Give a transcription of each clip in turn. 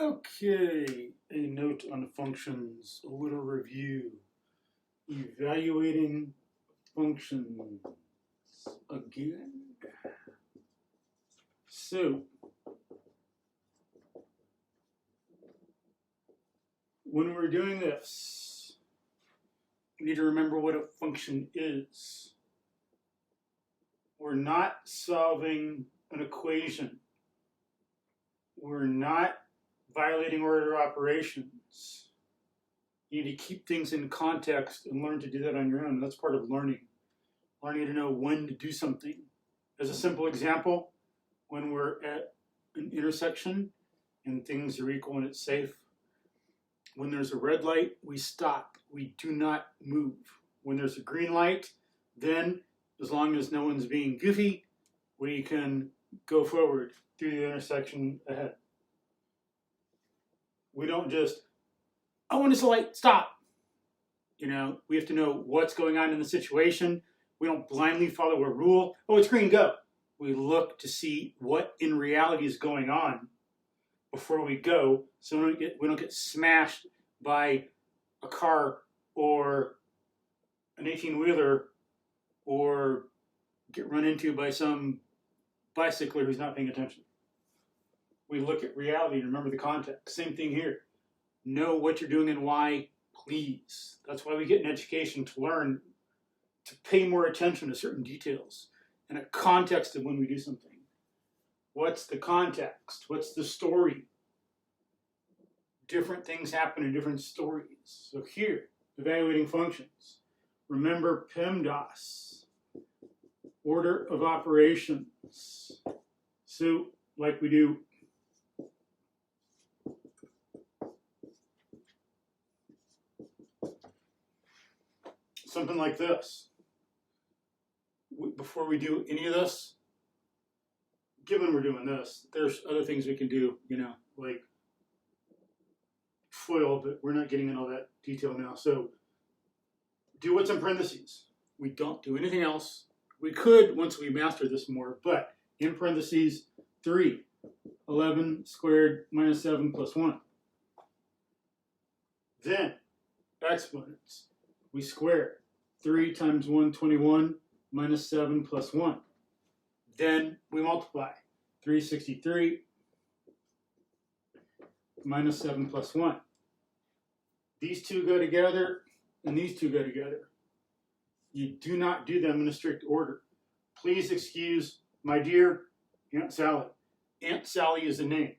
Okay, a note on functions, a little review. Evaluating functions again. So, when we're doing this, we need to remember what a function is. We're not solving an equation. We're not violating order operations. You need to keep things in context and learn to do that on your own. That's part of learning. Learning to know when to do something. As a simple example, when we're at an intersection and things are equal and it's safe, when there's a red light, we stop. We do not move. When there's a green light, then as long as no one's being goofy, we can go forward through the intersection ahead. We don't just, oh, when it's a light, stop. You know, we have to know what's going on in the situation. We don't blindly follow a rule. Oh, it's green, go. We look to see what in reality is going on before we go, so we don't get smashed by a car or an 18-wheeler or get run into by some bicycler who's not paying attention. We look at reality and remember the context. Same thing here. Know what you're doing and why, please. That's why we get an education, to learn to pay more attention to certain details and a context of when we do something. What's the context? What's the story? Different things happen in different stories. So here, evaluating functions. Remember PEMDAS, order of operations. So, like we do something like this. Before we do any of this, given we're doing this, there's other things we can do, you know, like FOIL, but we're not getting into all that detail now. So do what's in parentheses. We don't do anything else. We could once we master this more, but in parentheses, 3, 11 squared minus 7 plus 1. Then exponents. We square 3 times 1, 21, minus 7 plus 1. Then we multiply. 363 minus 7 plus 1. These two go together, and these two go together. You do not do them in a strict order. Please excuse my dear Aunt Sally. Aunt Sally is a name.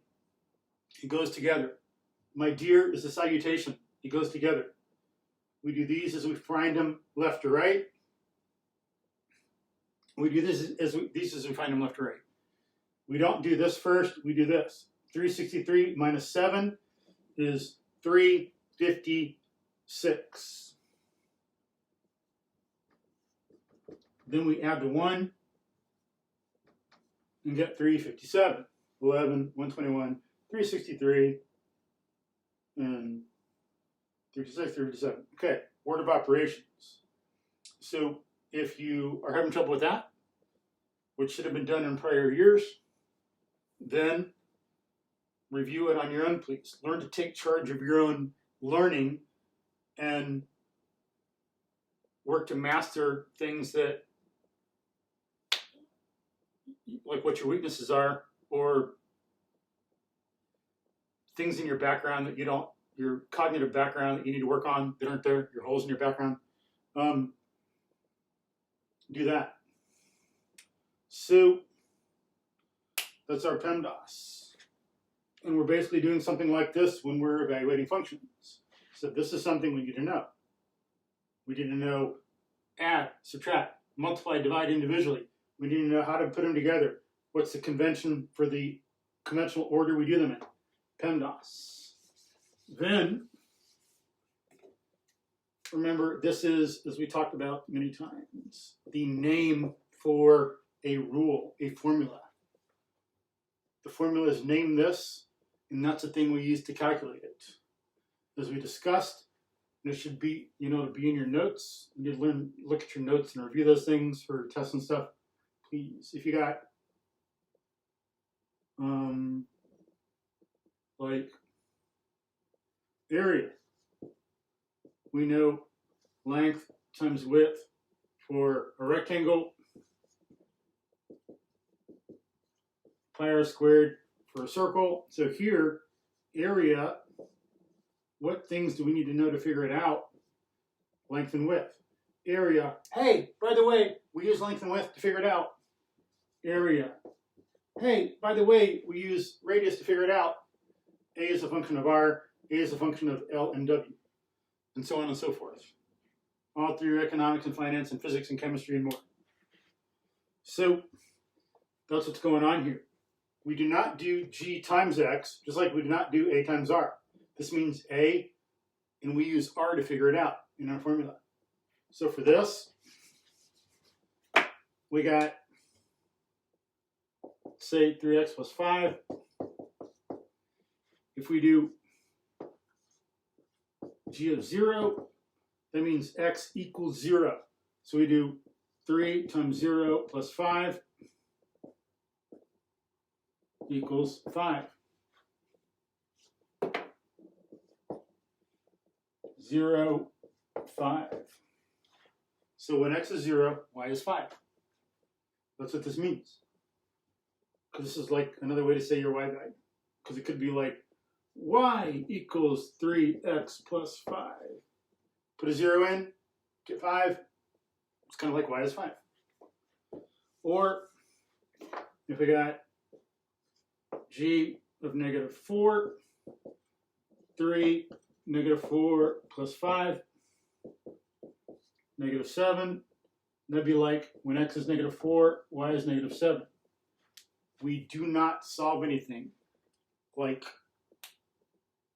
It goes together. My dear is a salutation. It goes together. We do these as we find them left to right. We do this as we find them left to right. We don't do this first, we do this. 363 minus 7 is 356. Then we add the 1 and get 357. 11, 121, 363, and 356, 357. Okay, order of operations. So if you are having trouble with that, which should have been done in prior years, then review it on your own, please. Learn to take charge of your own learning and work to master things that, like what your weaknesses are, or things in your background that you don't, your cognitive background that you need to work on that aren't there, your holes in your background. Do that. So that's our PEMDAS. And we're basically doing something like this when we're evaluating functions. So this is something we need to know. We need to know add, subtract, multiply, divide individually. We need to know how to put them together. What's the convention for the conventional order we do them in? PEMDAS. Then, remember, this is, as we talked about many times, the name for a rule, a formula. The formula is name this, and that's the thing we use to calculate it. As we discussed, it should be, you know, to be in your notes. You need to learn, look at your notes and review those things for tests and stuff. Please, if you got like area. We know length times width for a rectangle, pi r squared for a circle. So here, area, what things do we need to know to figure it out? Length and width. Area, hey, by the way, we use length and width to figure it out. Area, hey, by the way, we use radius to figure it out. A is a function of r, A is a function of L and W, and so on and so forth. All through economics and finance and physics and chemistry and more. So that's what's going on here. We do not do G times X, just like we do not do A times R. This means A, and we use R to figure it out in our formula. So for this, we got, say, 3x plus 5. If we do G of 0, that means x equals 0. So we do 3 times 0 plus 5 equals 5. 0, 5. So when x is 0, y is 5. That's what this means. Because this is like another way to say your y value. Because it could be like y equals 3x plus 5. Put a 0 in, get 5. It's kind of like y is 5. Or if we got g of negative 4, 3, negative 4 plus 5, negative 7. That'd be like when x is negative 4, y is negative 7. We do not solve anything like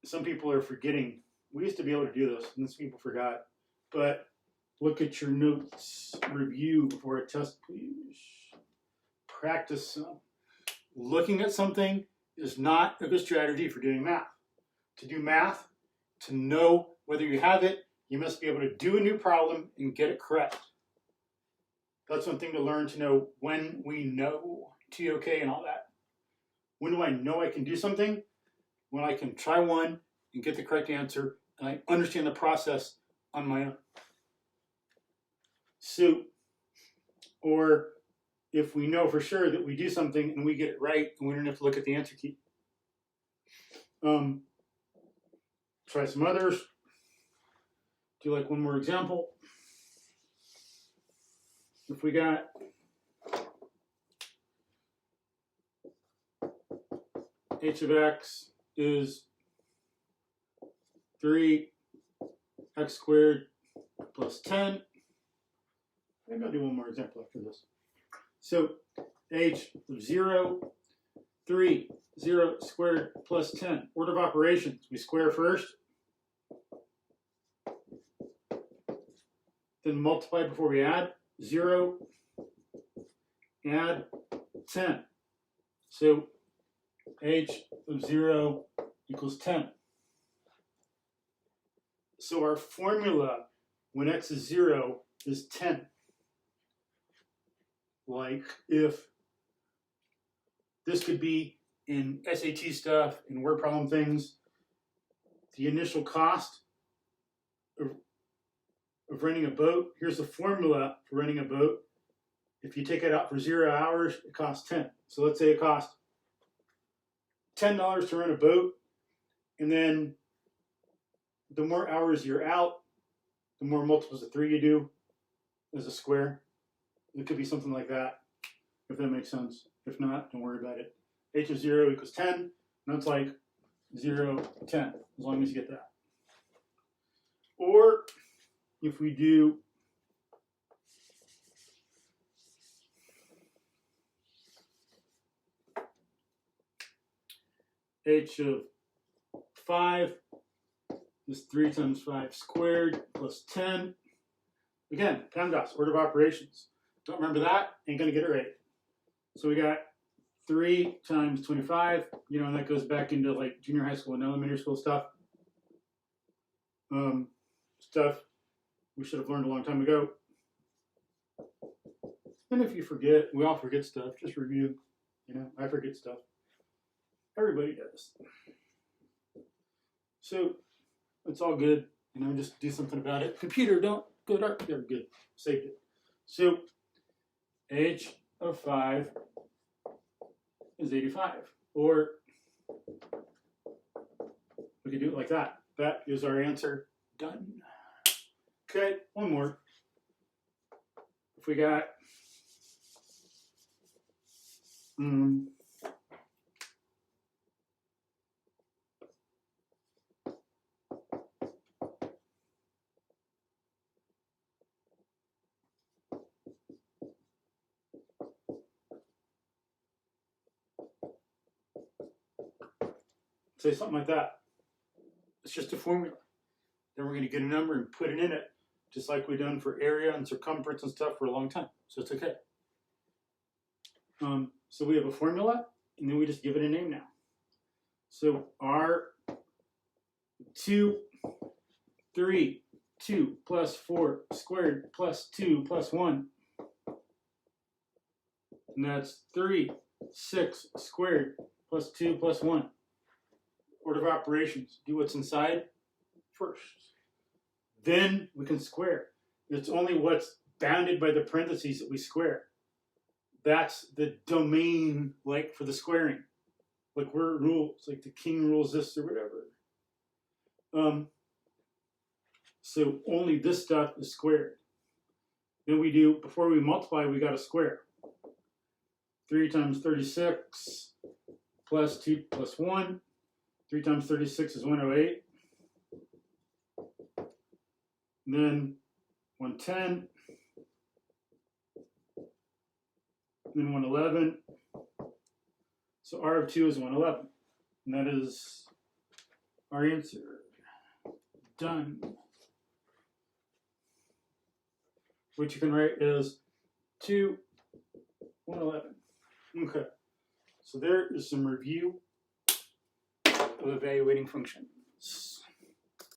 some people are forgetting. We used to be able to do this, and some people forgot. But look at your notes. Review before a test, please. Practice some. Looking at something is not a good strategy for doing math. To do math, to know whether you have it, you must be able to do a new problem and get it correct. That's one thing to learn, to know when we know TOK and all that. When do I know I can do something? When I can try one and get the correct answer, and I understand the process on my own. So, or if we know for sure that we do something and we get it right and we don't have to look at the answer key. Try some others. Do like one more example. If we got h of x is 3x squared plus 10. Maybe I'll do one more example after this. So h of 0, 3, 0 squared plus 10. Order of operations. We square first, then multiply before we add. 0, add 10. So h of 0 equals 10. So our formula when x is 0 is 10. Like if this could be in SAT stuff, in word problem things, the initial cost of renting a boat, here's the formula for renting a boat. If you take it out for 0 hours, it costs 10. So let's say it costs $10 to rent a boat, and then the more hours you're out, the more multiples of 3 you do as a square. It could be something like that, if that makes sense. If not, don't worry about it. H of 0 equals 10, and that's like 0, 10, as long as you get that. Or if we do h of 5 is 3 times 5 squared plus 10. Again, PEMDAS, order of operations. Don't remember that, ain't gonna get it right. So we got 3 times 25, and that goes back into like junior high school and elementary school stuff. Stuff we should have learned a long time ago. And if you forget, we all forget stuff, just review. I forget stuff. Everybody does. So It's all good. You know, just do something about it. Computer, don't go dark. There, good. Saved it. So h of 5 is 85. Or we could do it like that. That is our answer. Done. Okay, one more. If we got say something like that. It's just a formula. Then we're going to get a number and put it in it, just like we've done for area and circumference and stuff for a long time. So it's okay. So we have a formula, and then we just give it a name now. So our 2, 3, 2 plus 4 squared plus 2 plus 1. And that's 3, 6 squared plus 2 plus 1. Order of operations. Do what's inside first. Then we can square. It's only what's bounded by the parentheses that we square. That's the domain, like for the squaring. Like we're rules, like the king rules this or whatever. So only this stuff is squared. Then we do, before we multiply, we got to square. 3 times 36 plus 2 plus 1. 3 times 36 is 108. And then 110. And then 111. So R of 2 is 111. And that is our answer. Done. What you can write is 2, 111. Okay. So there is some review of evaluating functions.